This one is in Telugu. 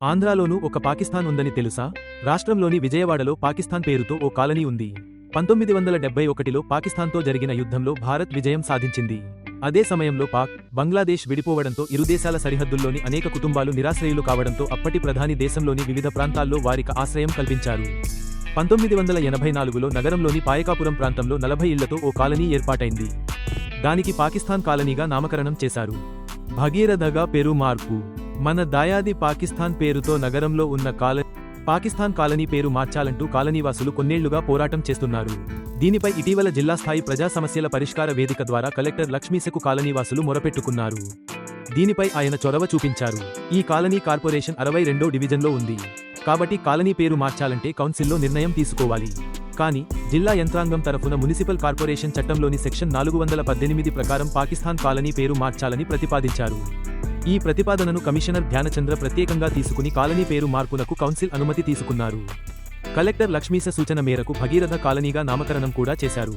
ఆంధ్రాలోనూ ఒక పాకిస్తాన్ ఉందని తెలుసా? రాష్ట్రంలోని విజయవాడలో పాకిస్తాన్ పేరుతో ఓ కాలనీ ఉంది. 1971లో పాకిస్తాన్తో జరిగిన యుద్ధంలో భారత్ విజయం సాధించింది. అదే సమయంలో పాక్, బంగ్లాదేశ్ విడిపోవడంతో ఇరు దేశాల సరిహద్దుల్లోని అనేక కుటుంబాలు నిరాశ్రయులు కావడంతో అప్పటి ప్రధాని దేశంలోని వివిధ ప్రాంతాల్లో వారికి ఆశ్రయం కల్పించారు. 1984లో నగరంలోని పాయకాపురం ప్రాంతంలో 40 ఇళ్లతో ఓ కాలనీ ఏర్పాటైంది. దానికి పాకిస్తాన్ కాలనీగా నామకరణం చేశారు. భగీరథగా పేరు మార్పు. మన దాయాది పాకిస్తాన్ పేరుతో నగరంలో ఉన్న పాకిస్తాన్ కాలనీ పేరు మార్చాలంటూ కాలనీవాసులు కొన్నేళ్లుగా పోరాటం చేస్తున్నారు. దీనిపై ఇటీవల జిల్లా స్థాయి ప్రజా సమస్యల పరిష్కార వేదిక ద్వారా కలెక్టర్ లక్ష్మీశకు కాలనీవాసులు మొరపెట్టుకున్నారు. దీనిపై ఆయన చొరవ చూపించారు. ఈ కాలనీ కార్పొరేషన్ 62వ డివిజన్లో ఉంది. కాబట్టి కాలనీ పేరు మార్చాలంటే కౌన్సిల్లో నిర్ణయం తీసుకోవాలి. కానీ జిల్లా యంత్రాంగం తరఫున మున్సిపల్ కార్పొరేషన్ చట్టంలోని సెక్షన్ 418 ప్రకారం పాకిస్తాన్ కాలనీ పేరు మార్చాలని ప్రతిపాదించారు. ఈ ప్రతిపాదనను కమిషనర్ ధ్యానచంద్ర ప్రత్యేకంగా తీసుకుని కాలనీ పేరు మార్పునకు కౌన్సిల్ అనుమతి తీసుకున్నారు. కలెక్టర్ లక్ష్మీశ సూచన మేరకు భగీరథ కాలనీగా నామకరణం కూడా చేశారు.